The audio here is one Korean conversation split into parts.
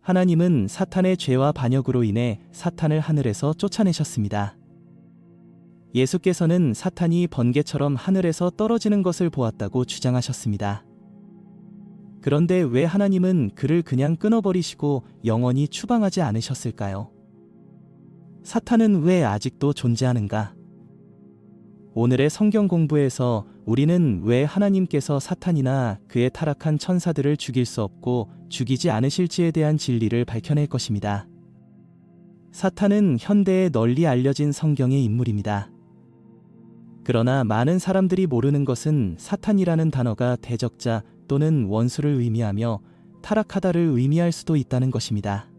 하나님은 사탄의 죄와 반역으로 인해 사탄을 하늘에서 쫓아내셨습니다. 예수께서는 사탄이 번개처럼 하늘에서 떨어지는 것을 보았다고 주장하셨습니다. 그런데 왜 하나님은 그를 그냥 끊어버리시고 영원히 추방하지 않으셨을까요? 사탄은 왜 아직도 존재하는가? 오늘의 성경 공부에서 우리는 왜 하나님께서 사탄이나 그의 타락한 천사들을 죽일 수 없고 죽이지 않으실지에 대한 진리를 밝혀낼 것입니다. 사탄은 현대에 널리 알려진 성경의 인물입니다. 그러나 많은 사람들이 모르는 것은 사탄이라는 단어가 대적자 또는 원수를 의미하며 타락하다를 의미할 수도 있다는 것입니다.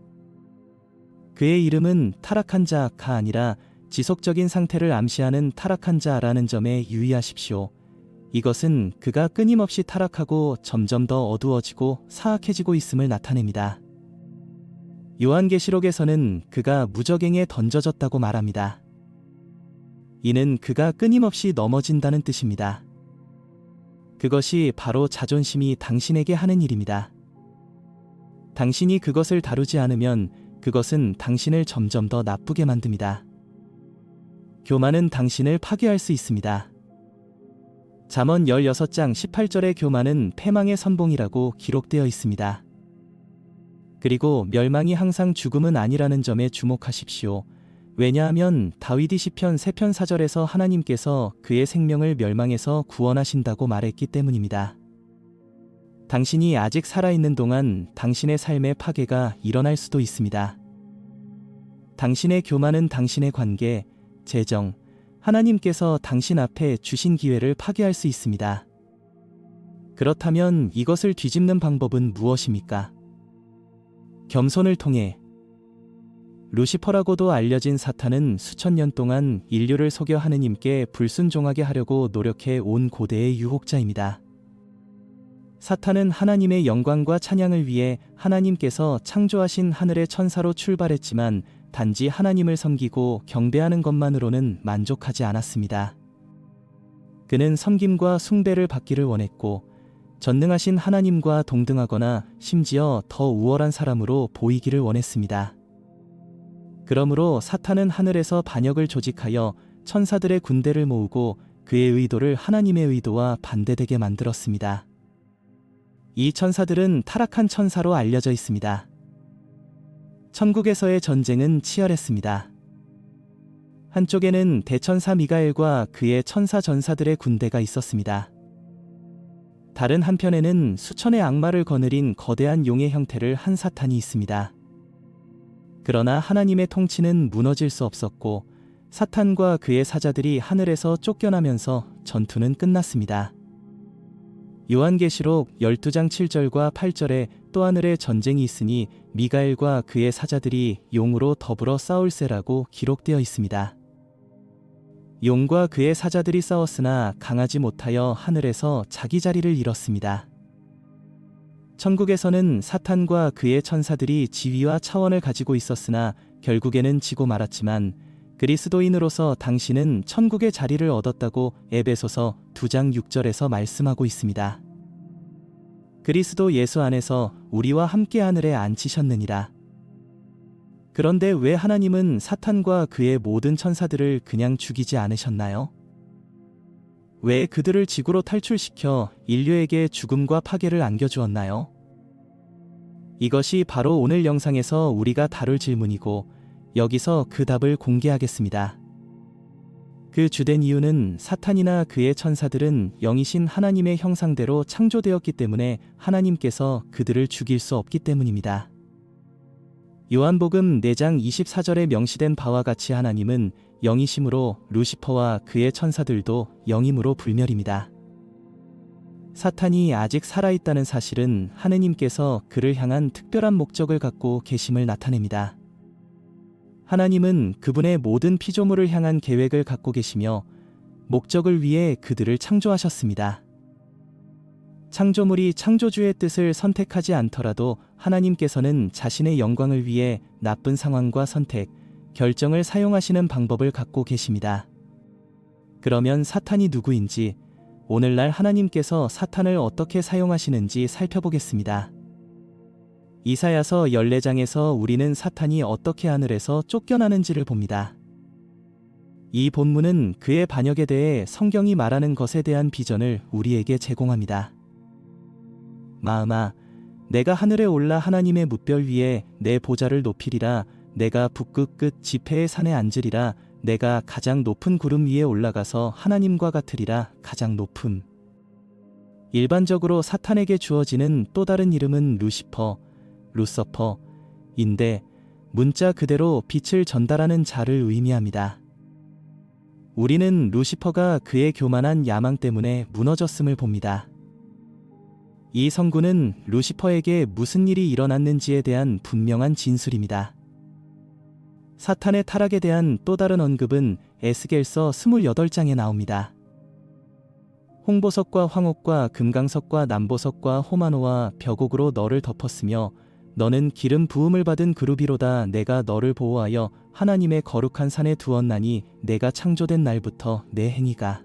그의 이름은 타락한 자가 아니라 지속적인 상태를 암시하는 타락한 자라는 점에 유의하십시오. 이것은 그가 끊임없이 타락하고 점점 더 어두워지고 사악해지고 있음을 나타냅니다. 요한계시록에서는 그가 무저갱에 던져졌다고 말합니다. 이는 그가 끊임없이 넘어진다는 뜻입니다. 그것이 바로 자존심이 당신에게 하는 일입니다. 당신이 그것을 다루지 않으면 그것은 당신을 점점 더 나쁘게 만듭니다. 교만은 당신을 파괴할 수 있습니다. 잠언 16장 18절의 교만은 패망의 선봉이라고 기록되어 있습니다. 그리고 멸망이 항상 죽음은 아니라는 점에 주목하십시오. 왜냐하면 다윗이 시편 3편 4절에서 하나님께서 그의 생명을 멸망에서 구원하신다고 말했기 때문입니다. 당신이 아직 살아있는 동안 당신의 삶의 파괴가 일어날 수도 있습니다. 당신의 교만은 당신의 관계, 재정, 하나님께서 당신 앞에 주신 기회를 파괴할 수 있습니다. 그렇다면 이것을 뒤집는 방법은 무엇입니까? 겸손을 통해. 루시퍼라고도 알려진 사탄은 수천 년 동안 인류를 속여 하느님께 불순종하게 하려고 노력해 온 고대의 유혹자입니다. 사탄은 하나님의 영광과 찬양을 위해 하나님께서 창조하신 하늘의 천사로 출발했지만 단지 하나님을 섬기고 경배하는 것만으로는 만족하지 않았습니다. 그는 섬김과 숭배를 받기를 원했고 전능하신 하나님과 동등하거나 심지어 더 우월한 사람으로 보이기를 원했습니다. 그러므로 사탄은 하늘에서 반역을 조직하여 천사들의 군대를 모으고 그의 의도를 하나님의 의도와 반대되게 만들었습니다. 이 천사들은 타락한 천사로 알려져 있습니다. 천국에서의 전쟁은 치열했습니다. 한쪽에는 대천사 미가엘과 그의 천사 전사들의 군대가 있었습니다. 다른 한편에는 수천의 악마를 거느린 거대한 용의 형태를 한 사탄이 있습니다. 그러나 하나님의 통치는 무너질 수 없었고 사탄과 그의 사자들이 하늘에서 쫓겨나면서 전투는 끝났습니다. 요한계시록 12장 7절과 8절에 또 하늘에 전쟁이 있으니 미가엘과 그의 사자들이 용으로 더불어 싸울세라고 기록되어 있습니다. 용과 그의 사자들이 싸웠으나 강하지 못하여 하늘에서 자기 자리를 잃었습니다. 천국에서는 사탄과 그의 천사들이 지위와 차원을 가지고 있었으나 결국에는 지고 말았지만 그리스도인으로서 당신은 천국의 자리를 얻었다고 에베소서 2장 6절에서 말씀하고 있습니다. 그리스도 예수 안에서 우리와 함께 하늘에 앉히셨느니라. 그런데 왜 하나님은 사탄과 그의 모든 천사들을 그냥 죽이지 않으셨나요? 왜 그들을 지구로 탈출시켜 인류에게 죽음과 파괴를 안겨주었나요? 이것이 바로 오늘 영상에서 우리가 다룰 질문이고 여기서 그 답을 공개하겠습니다. 그 주된 이유는 사탄이나 그의 천사들은 영이신 하나님의 형상대로 창조되었기 때문에 하나님께서 그들을 죽일 수 없기 때문입니다. 요한복음 4장 24절에 명시된 바와 같이 하나님은 영이심으로 루시퍼와 그의 천사들도 영임으로 불멸입니다. 사탄이 아직 살아있다는 사실은 하느님께서 그를 향한 특별한 목적을 갖고 계심을 나타냅니다. 하나님은 그분의 모든 피조물을 향한 계획을 갖고 계시며 목적을 위해 그들을 창조하셨습니다. 창조물이 창조주의 뜻을 선택하지 않더라도 하나님께서는 자신의 영광을 위해 나쁜 상황과 선택, 결정을 사용하시는 방법을 갖고 계십니다. 그러면 사탄이 누구인지, 오늘날 하나님께서 사탄을 어떻게 사용하시는지 살펴보겠습니다. 이사야서 14장에서 우리는 사탄이 어떻게 하늘에서 쫓겨나는지를 봅니다. 이 본문은 그의 반역에 대해 성경이 말하는 것에 대한 비전을 우리에게 제공합니다. 마음아, 내가 하늘에 올라 하나님의 뭇별 위에 내 보좌를 높이리라. 내가 북극 끝 지폐의 산에 앉으리라. 내가 가장 높은 구름 위에 올라가서 하나님과 같으리라. 가장 높음. 일반적으로 사탄에게 주어지는 또 다른 이름은 루서퍼인데 문자 그대로 빛을 전달하는 자를 의미합니다. 우리는 루시퍼가 그의 교만한 야망 때문에 무너졌음을 봅니다. 이 성구는 루시퍼에게 무슨 일이 일어났는지에 대한 분명한 진술입니다. 사탄의 타락에 대한 또 다른 언급은 에스겔서 28장에 나옵니다. 홍보석과 황옥과 금강석과 남보석과 호마노와 벽옥으로 너를 덮었으며 너는 기름 부음을 받은 그루비로다. 내가 너를 보호하여 하나님의 거룩한 산에 두었나니 내가 창조된 날부터 내 행위가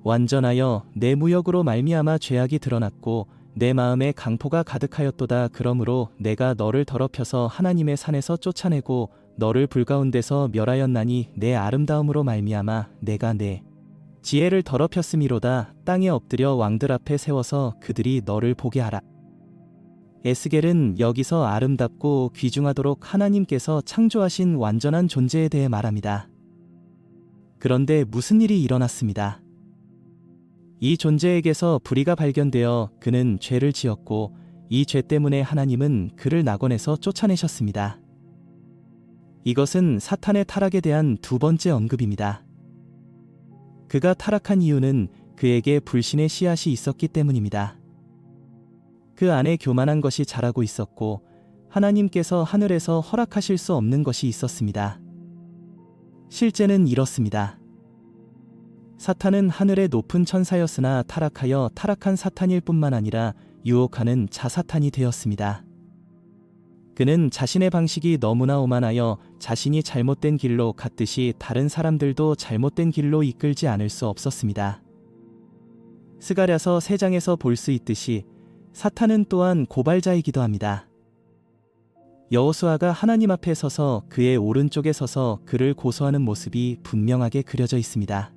완전하여 내 무역으로 말미암아 죄악이 드러났고 내 마음에 강포가 가득하였도다. 그러므로 내가 너를 더럽혀서 하나님의 산에서 쫓아내고 너를 불 가운데서 멸하였나니 내 아름다움으로 말미암아 내가 내 지혜를 더럽혔음이로다. 땅에 엎드려 왕들 앞에 세워서 그들이 너를 보게 하라. 에스겔은 여기서 아름답고 귀중하도록 하나님께서 창조하신 완전한 존재에 대해 말합니다. 그런데 무슨 일이 일어났습니다. 이 존재에게서 불의가 발견되어 그는 죄를 지었고 이 죄 때문에 하나님은 그를 낙원에서 쫓아내셨습니다. 이것은 사탄의 타락에 대한 두 번째 언급입니다. 그가 타락한 이유는 그에게 불신의 씨앗이 있었기 때문입니다. 그 안에 교만한 것이 자라고 있었고 하나님께서 하늘에서 허락하실 수 없는 것이 있었습니다. 실제는 이렇습니다. 사탄은 하늘의 높은 천사였으나 타락하여 타락한 사탄일 뿐만 아니라 유혹하는 자사탄이 되었습니다. 그는 자신의 방식이 너무나 오만하여 자신이 잘못된 길로 갔듯이 다른 사람들도 잘못된 길로 이끌지 않을 수 없었습니다. 스가랴서 3장에서 볼 수 있듯이 사탄은 또한 고발자이기도 합니다. 여호수아가 하나님 앞에 서서 그의 오른쪽에 서서 그를 고소하는 모습이 분명하게 그려져 있습니다.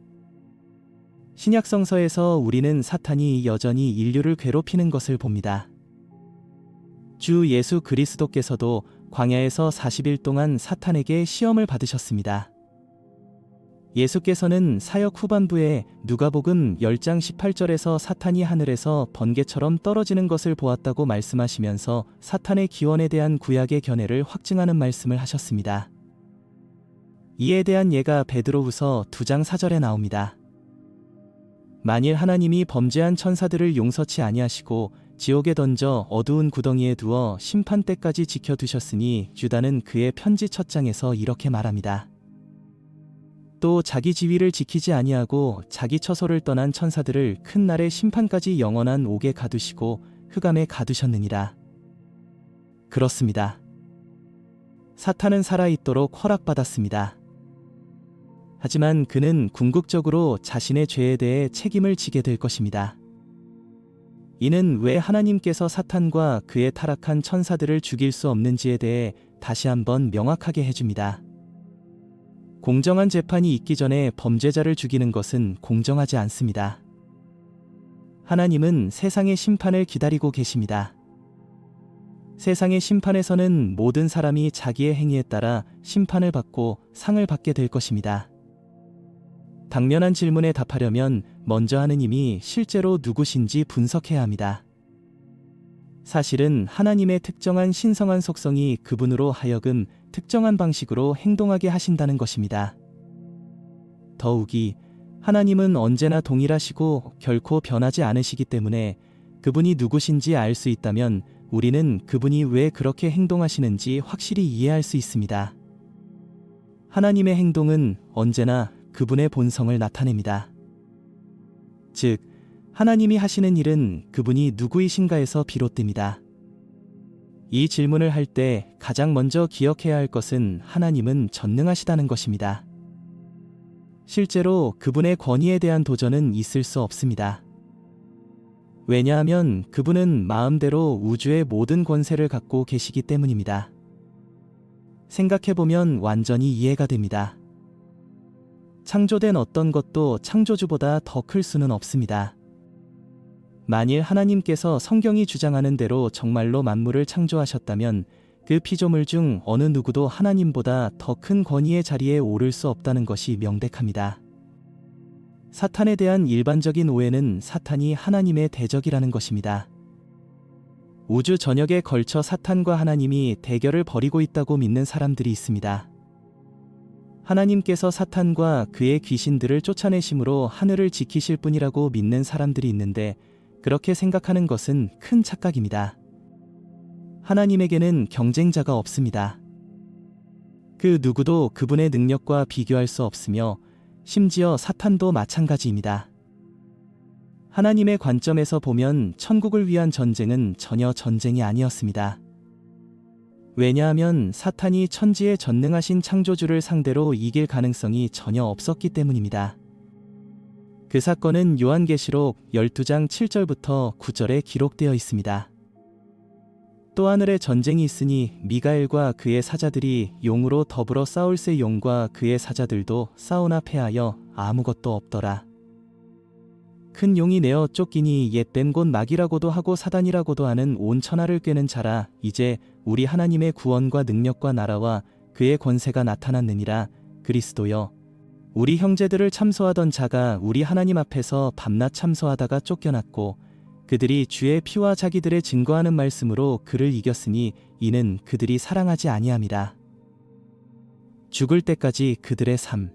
신약성서에서 우리는 사탄이 여전히 인류를 괴롭히는 것을 봅니다. 주 예수 그리스도께서도 광야에서 40일 동안 사탄에게 시험을 받으셨습니다. 예수께서는 사역 후반부에 누가복음 10장 18절에서 사탄이 하늘에서 번개처럼 떨어지는 것을 보았다고 말씀하시면서 사탄의 기원에 대한 구약의 견해를 확증하는 말씀을 하셨습니다. 이에 대한 예가 베드로후서 2장 4절에 나옵니다. 만일 하나님이 범죄한 천사들을 용서치 아니하시고 지옥에 던져 어두운 구덩이에 두어 심판 때까지 지켜두셨으니 유다는 그의 편지 첫 장에서 이렇게 말합니다. 또 자기 지위를 지키지 아니하고 자기 처소를 떠난 천사들을 큰 날의 심판까지 영원한 옥에 가두시고 흑암에 가두셨느니라. 그렇습니다. 사탄은 살아있도록 허락받았습니다. 하지만 그는 궁극적으로 자신의 죄에 대해 책임을 지게 될 것입니다. 이는 왜 하나님께서 사탄과 그의 타락한 천사들을 죽일 수 없는지에 대해 다시 한번 명확하게 해줍니다. 공정한 재판이 있기 전에 범죄자를 죽이는 것은 공정하지 않습니다. 하나님은 세상의 심판을 기다리고 계십니다. 세상의 심판에서는 모든 사람이 자기의 행위에 따라 심판을 받고 상을 받게 될 것입니다. 당면한 질문에 답하려면 먼저 하느님이 실제로 누구신지 분석해야 합니다. 사실은 하나님의 특정한 신성한 속성이 그분으로 하여금 특정한 방식으로 행동하게 하신다는 것입니다. 더욱이 하나님은 언제나 동일하시고 결코 변하지 않으시기 때문에 그분이 누구신지 알 수 있다면 우리는 그분이 왜 그렇게 행동하시는지 확실히 이해할 수 있습니다. 하나님의 행동은 언제나 그분의 본성을 나타냅니다. 즉, 하나님이 하시는 일은 그분이 누구이신가에서 비롯됩니다. 이 질문을 할 때 가장 먼저 기억해야 할 것은 하나님은 전능하시다는 것입니다. 실제로 그분의 권위에 대한 도전은 있을 수 없습니다. 왜냐하면 그분은 마음대로 우주의 모든 권세를 갖고 계시기 때문입니다. 생각해보면 완전히 이해가 됩니다. 창조된 어떤 것도 창조주보다 더 클 수는 없습니다. 만일 하나님께서 성경이 주장하는 대로 정말로 만물을 창조하셨다면 그 피조물 중 어느 누구도 하나님보다 더 큰 권위의 자리에 오를 수 없다는 것이 명백합니다. 사탄에 대한 일반적인 오해는 사탄이 하나님의 대적이라는 것입니다. 우주 전역에 걸쳐 사탄과 하나님이 대결을 벌이고 있다고 믿는 사람들이 있습니다. 하나님께서 사탄과 그의 귀신들을 쫓아내심으로 하늘을 지키실 뿐이라고 믿는 사람들이 있는데 그렇게 생각하는 것은 큰 착각입니다. 하나님에게는 경쟁자가 없습니다. 그 누구도 그분의 능력과 비교할 수 없으며 심지어 사탄도 마찬가지입니다. 하나님의 관점에서 보면 천국을 위한 전쟁은 전혀 전쟁이 아니었습니다. 왜냐하면 사탄이 천지에 전능하신 창조주를 상대로 이길 가능성이 전혀 없었기 때문입니다. 그 사건은 요한계시록 12장 7절부터 9절에 기록되어 있습니다. 또 하늘에 전쟁이 있으니 미가엘과 그의 사자들이 용으로 더불어 싸울새 용과 그의 사자들도 싸우나 패하여 아무것도 없더라. 큰 용이 내어 쫓기니 옛된 곧 마귀라고도 하고 사단이라고도 하는 온 천하를 꿰는 자라. 이제 우리 하나님의 구원과 능력과 나라와 그의 권세가 나타났느니라. 그리스도여, 우리 형제들을 참소하던 자가 우리 하나님 앞에서 밤낮 참소하다가 쫓겨났고 그들이 주의 피와 자기들의 증거하는 말씀으로 그를 이겼으니 이는 그들이 사랑하지 아니함이라. 죽을 때까지 그들의 삶.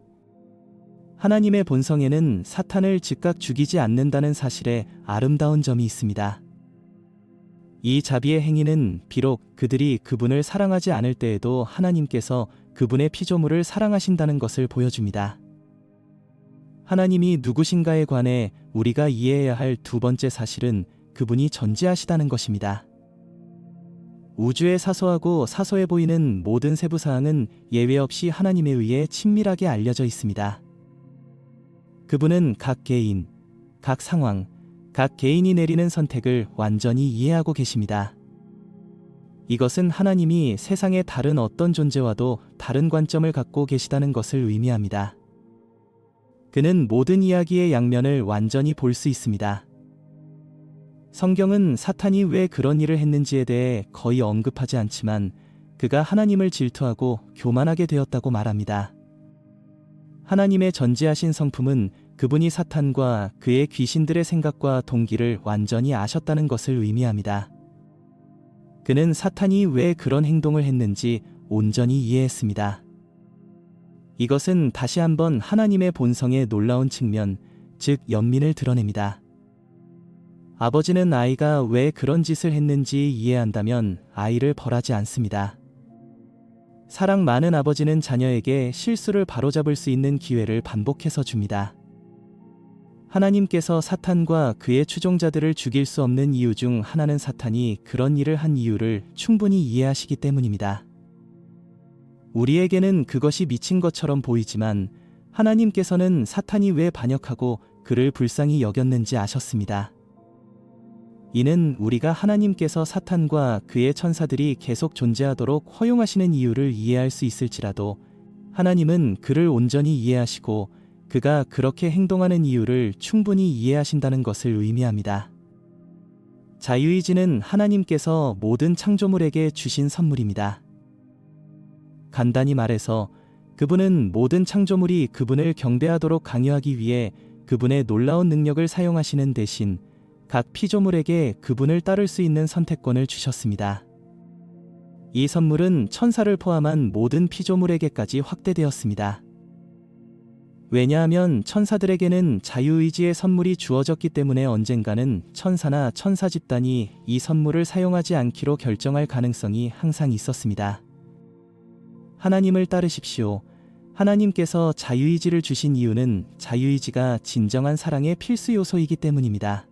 하나님의 본성에는 사탄을 즉각 죽이지 않는다는 사실에 아름다운 점이 있습니다. 이 자비의 행위는 비록 그들이 그분을 사랑하지 않을 때에도 하나님께서 그분의 피조물을 사랑하신다는 것을 보여줍니다. 하나님이 누구신가에 관해 우리가 이해해야 할 두 번째 사실은 그분이 전지하시다는 것입니다. 우주의 사소하고 사소해 보이는 모든 세부사항은 예외 없이 하나님에 의해 친밀하게 알려져 있습니다. 그분은 각 개인, 각 상황, 각 개인이 내리는 선택을 완전히 이해하고 계십니다. 이것은 하나님이 세상의 다른 어떤 존재와도 다른 관점을 갖고 계시다는 것을 의미합니다. 그는 모든 이야기의 양면을 완전히 볼 수 있습니다. 성경은 사탄이 왜 그런 일을 했는지에 대해 거의 언급하지 않지만 그가 하나님을 질투하고 교만하게 되었다고 말합니다. 하나님의 전지하신 성품은 그분이 사탄과 그의 귀신들의 생각과 동기를 완전히 아셨다는 것을 의미합니다. 그는 사탄이 왜 그런 행동을 했는지 온전히 이해했습니다. 이것은 다시 한번 하나님의 본성의 놀라운 측면, 즉 연민을 드러냅니다. 아버지는 아이가 왜 그런 짓을 했는지 이해한다면 아이를 벌하지 않습니다. 사랑 많은 아버지는 자녀에게 실수를 바로잡을 수 있는 기회를 반복해서 줍니다. 하나님께서 사탄과 그의 추종자들을 죽일 수 없는 이유 중 하나는 사탄이 그런 일을 한 이유를 충분히 이해하시기 때문입니다. 우리에게는 그것이 미친 것처럼 보이지만 하나님께서는 사탄이 왜 반역하고 그를 불쌍히 여겼는지 아셨습니다. 이는 우리가 하나님께서 사탄과 그의 천사들이 계속 존재하도록 허용하시는 이유를 이해할 수 있을지라도 하나님은 그를 온전히 이해하시고 그가 그렇게 행동하는 이유를 충분히 이해하신다는 것을 의미합니다. 자유의지는 하나님께서 모든 창조물에게 주신 선물입니다. 간단히 말해서 그분은 모든 창조물이 그분을 경배하도록 강요하기 위해 그분의 놀라운 능력을 사용하시는 대신 각 피조물에게 그분을 따를 수 있는 선택권을 주셨습니다. 이 선물은 천사를 포함한 모든 피조물에게까지 확대되었습니다. 왜냐하면 천사들에게는 자유의지의 선물이 주어졌기 때문에 언젠가는 천사나 천사 집단이 이 선물을 사용하지 않기로 결정할 가능성이 항상 있었습니다. 하나님을 따르십시오. 하나님께서 자유의지를 주신 이유는 자유의지가 진정한 사랑의 필수 요소이기 때문입니다.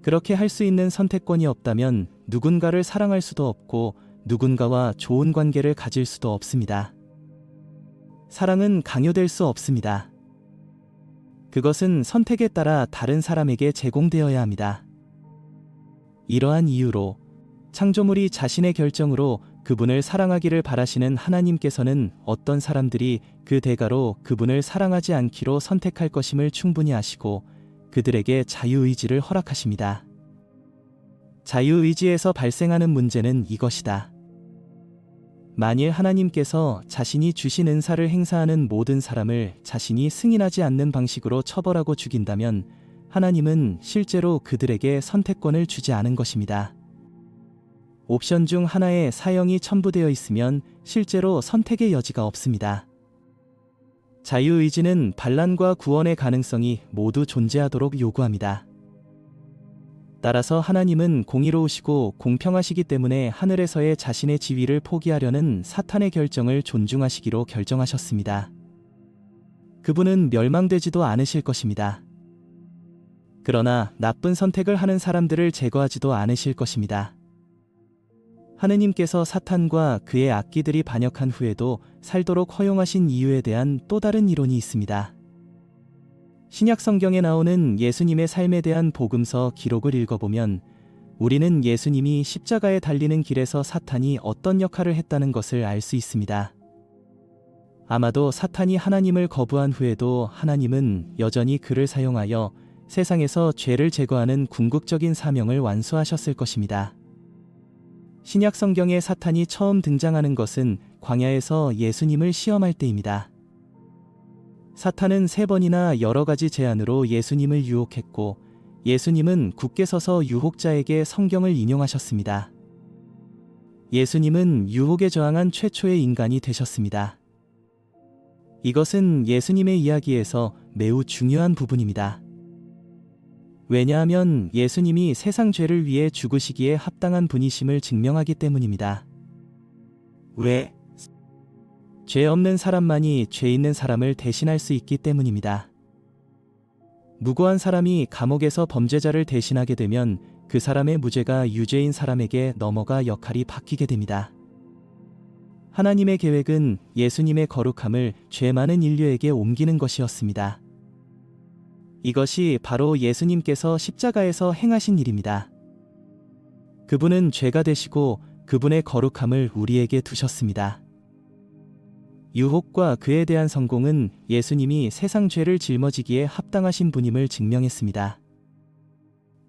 그렇게 할 수 있는 선택권이 없다면 누군가를 사랑할 수도 없고 누군가와 좋은 관계를 가질 수도 없습니다. 사랑은 강요될 수 없습니다. 그것은 선택에 따라 다른 사람에게 제공되어야 합니다. 이러한 이유로 창조물이 자신의 결정으로 그분을 사랑하기를 바라시는 하나님께서는 어떤 사람들이 그 대가로 그분을 사랑하지 않기로 선택할 것임을 충분히 아시고 그들에게 자유의지를 허락하십니다. 자유의지에서 발생하는 문제는 이것이다. 만일 하나님께서 자신이 주신 은사를 행사하는 모든 사람을 자신이 승인하지 않는 방식으로 처벌하고 죽인다면 하나님은 실제로 그들에게 선택권을 주지 않은 것입니다. 옵션 중 하나에 사형이 첨부되어 있으면 실제로 선택의 여지가 없습니다. 자유의지는 반란과 구원의 가능성이 모두 존재하도록 요구합니다. 따라서 하나님은 공의로우시고 공평하시기 때문에 하늘에서의 자신의 지위를 포기하려는 사탄의 결정을 존중하시기로 결정하셨습니다. 그분은 멸망되지도 않으실 것입니다. 그러나 나쁜 선택을 하는 사람들을 제거하지도 않으실 것입니다. 하느님께서 사탄과 그의 악기들이 반역한 후에도 살도록 허용하신 이유에 대한 또 다른 이론이 있습니다. 신약 성경에 나오는 예수님의 삶에 대한 복음서 기록을 읽어보면 우리는 예수님이 십자가에 달리는 길에서 사탄이 어떤 역할을 했다는 것을 알 수 있습니다. 아마도 사탄이 하나님을 거부한 후에도 하나님은 여전히 그를 사용하여 세상에서 죄를 제거하는 궁극적인 사명을 완수하셨을 것입니다. 신약 성경에 사탄이 처음 등장하는 것은 광야에서 예수님을 시험할 때입니다. 사탄은 3번이나 여러 가지 제안으로 예수님을 유혹했고 예수님은 굳게 서서 유혹자에게 성경을 인용하셨습니다. 예수님은 유혹에 저항한 최초의 인간이 되셨습니다. 이것은 예수님의 이야기에서 매우 중요한 부분입니다. 왜냐하면 예수님이 세상 죄를 위해 죽으시기에 합당한 분이심을 증명하기 때문입니다. 왜? 죄 없는 사람만이 죄 있는 사람을 대신할 수 있기 때문입니다. 무고한 사람이 감옥에서 범죄자를 대신하게 되면 그 사람의 무죄가 유죄인 사람에게 넘어가 역할이 바뀌게 됩니다. 하나님의 계획은 예수님의 거룩함을 죄 많은 인류에게 옮기는 것이었습니다. 이것이 바로 예수님께서 십자가에서 행하신 일입니다. 그분은 죄가 되시고 그분의 거룩함을 우리에게 두셨습니다. 유혹과 그에 대한 성공은 예수님이 세상 죄를 짊어지기에 합당하신 분임을 증명했습니다.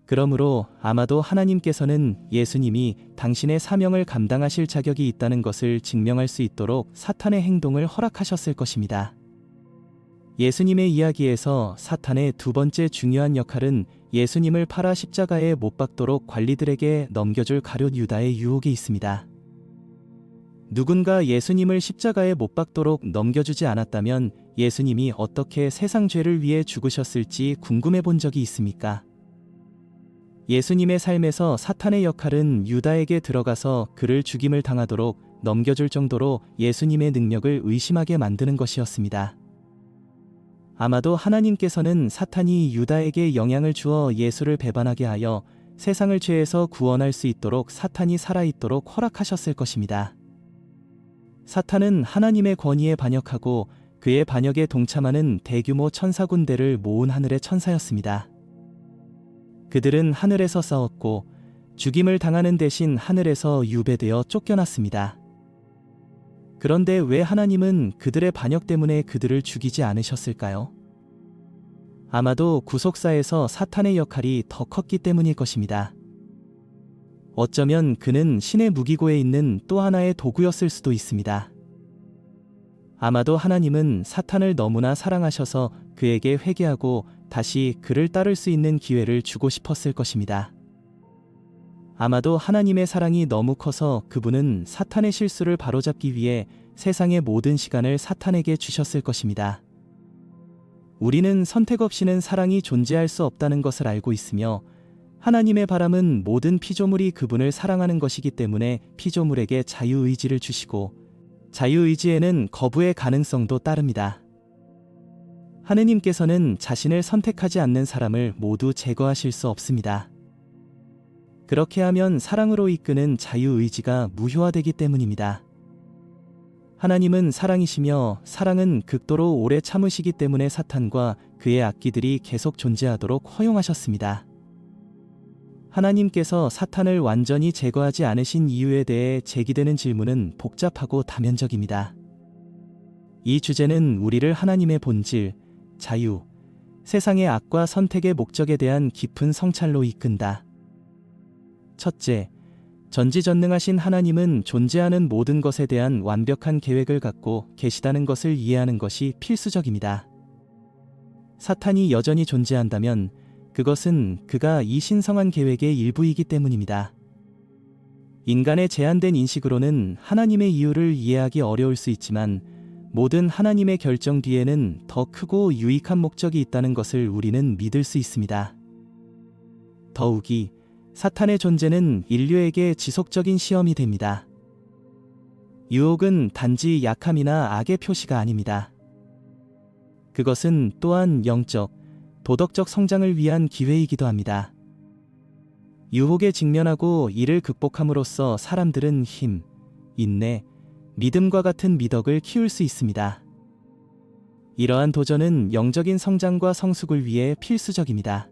그러므로 아마도 하나님께서는 예수님이 당신의 사명을 감당하실 자격이 있다는 것을 증명할 수 있도록 사탄의 행동을 허락하셨을 것입니다. 예수님의 이야기에서 사탄의 두 번째 중요한 역할은 예수님을 팔아 십자가에 못 박도록 관리들에게 넘겨줄 가룟 유다의 유혹에 있습니다. 누군가 예수님을 십자가에 못 박도록 넘겨주지 않았다면 예수님이 어떻게 세상 죄를 위해 죽으셨을지 궁금해 본 적이 있습니까? 예수님의 삶에서 사탄의 역할은 유다에게 들어가서 그를 죽임을 당하도록 넘겨줄 정도로 예수님의 능력을 의심하게 만드는 것이었습니다. 아마도 하나님께서는 사탄이 유다에게 영향을 주어 예수를 배반하게 하여 세상을 죄에서 구원할 수 있도록 사탄이 살아있도록 허락하셨을 것입니다. 사탄은 하나님의 권위에 반역하고 그의 반역에 동참하는 대규모 천사 군대를 모은 하늘의 천사였습니다. 그들은 하늘에서 싸웠고 죽임을 당하는 대신 하늘에서 유배되어 쫓겨났습니다. 그런데 왜 하나님은 그들의 반역 때문에 그들을 죽이지 않으셨을까요? 아마도 구속사에서 사탄의 역할이 더 컸기 때문일 것입니다. 어쩌면 그는 신의 무기고에 있는 또 하나의 도구였을 수도 있습니다. 아마도 하나님은 사탄을 너무나 사랑하셔서 그에게 회개하고 다시 그를 따를 수 있는 기회를 주고 싶었을 것입니다. 아마도 하나님의 사랑이 너무 커서 그분은 사탄의 실수를 바로잡기 위해 세상의 모든 시간을 사탄에게 주셨을 것입니다. 우리는 선택 없이는 사랑이 존재할 수 없다는 것을 알고 있으며 하나님의 바람은 모든 피조물이 그분을 사랑하는 것이기 때문에 피조물에게 자유의지를 주시고 자유의지에는 거부의 가능성도 따릅니다. 하느님께서는 자신을 선택하지 않는 사람을 모두 제거하실 수 없습니다. 그렇게 하면 사랑으로 이끄는 자유의지가 무효화되기 때문입니다. 하나님은 사랑이시며 사랑은 극도로 오래 참으시기 때문에 사탄과 그의 악기들이 계속 존재하도록 허용하셨습니다. 하나님께서 사탄을 완전히 제거하지 않으신 이유에 대해 제기되는 질문은 복잡하고 다면적입니다. 이 주제는 우리를 하나님의 본질, 자유, 세상의 악과 선택의 목적에 대한 깊은 성찰로 이끈다. 첫째, 전지전능하신 하나님은 존재하는 모든 것에 대한 완벽한 계획을 갖고 계시다는 것을 이해하는 것이 필수적입니다. 사탄이 여전히 존재한다면 그것은 그가 이 신성한 계획의 일부이기 때문입니다. 인간의 제한된 인식으로는 하나님의 이유를 이해하기 어려울 수 있지만 모든 하나님의 결정 뒤에는 더 크고 유익한 목적이 있다는 것을 우리는 믿을 수 있습니다. 더욱이 사탄의 존재는 인류에게 지속적인 시험이 됩니다. 유혹은 단지 약함이나 악의 표시가 아닙니다. 그것은 또한 영적, 도덕적 성장을 위한 기회이기도 합니다. 유혹에 직면하고 이를 극복함으로써 사람들은 힘, 인내, 믿음과 같은 미덕을 키울 수 있습니다. 이러한 도전은 영적인 성장과 성숙을 위해 필수적입니다.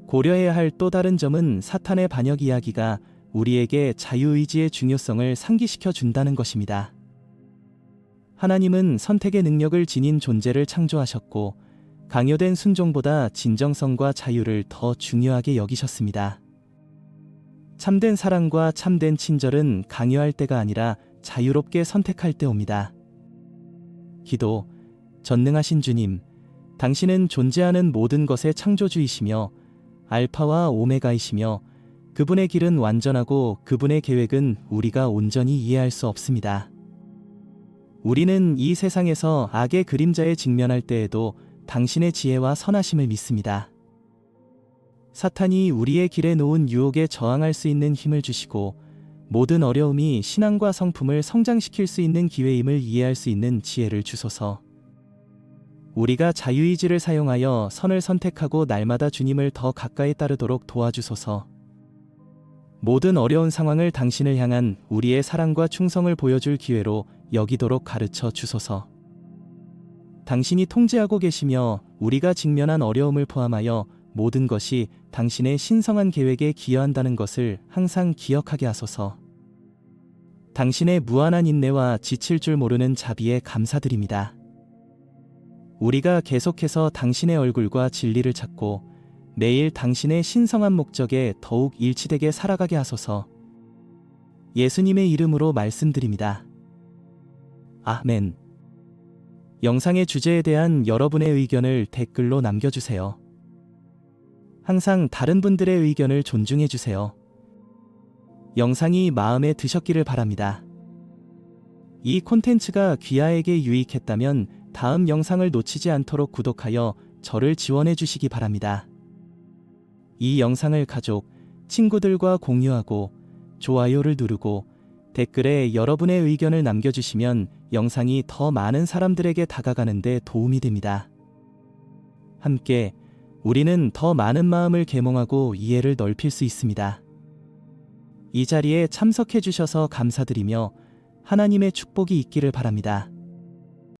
고려해야 할 또 다른 점은 사탄의 반역 이야기가 우리에게 자유의지의 중요성을 상기시켜 준다는 것입니다. 하나님은 선택의 능력을 지닌 존재를 창조하셨고 강요된 순종보다 진정성과 자유를 더 중요하게 여기셨습니다. 참된 사랑과 참된 친절은 강요할 때가 아니라 자유롭게 선택할 때 옵니다. 기도, 전능하신 주님, 당신은 존재하는 모든 것의 창조주이시며 알파와 오메가이시며 그분의 길은 완전하고 그분의 계획은 우리가 온전히 이해할 수 없습니다. 우리는 이 세상에서 악의 그림자에 직면할 때에도 당신의 지혜와 선하심을 믿습니다. 사탄이 우리의 길에 놓은 유혹에 저항할 수 있는 힘을 주시고 모든 어려움이 신앙과 성품을 성장시킬 수 있는 기회임을 이해할 수 있는 지혜를 주소서. 우리가 자유의지를 사용하여 선을 선택하고 날마다 주님을 더 가까이 따르도록 도와주소서. 모든 어려운 상황을 당신을 향한 우리의 사랑과 충성을 보여줄 기회로 여기도록 가르쳐 주소서. 당신이 통제하고 계시며 우리가 직면한 어려움을 포함하여 모든 것이 당신의 신성한 계획에 기여한다는 것을 항상 기억하게 하소서. 당신의 무한한 인내와 지칠 줄 모르는 자비에 감사드립니다. 우리가 계속해서 당신의 얼굴과 진리를 찾고 매일 당신의 신성한 목적에 더욱 일치되게 살아가게 하소서. 예수님의 이름으로 말씀드립니다. 아멘. 영상의 주제에 대한 여러분의 의견을 댓글로 남겨주세요. 항상 다른 분들의 의견을 존중해주세요. 영상이 마음에 드셨기를 바랍니다. 이 콘텐츠가 귀하에게 유익했다면 다음 영상을 놓치지 않도록 구독하여 저를 지원해 주시기 바랍니다. 이 영상을 가족, 친구들과 공유하고 좋아요를 누르고 댓글에 여러분의 의견을 남겨주시면 영상이 더 많은 사람들에게 다가가는 데 도움이 됩니다. 함께 우리는 더 많은 마음을 계몽하고 이해를 넓힐 수 있습니다. 이 자리에 참석해 주셔서 감사드리며 하나님의 축복이 있기를 바랍니다.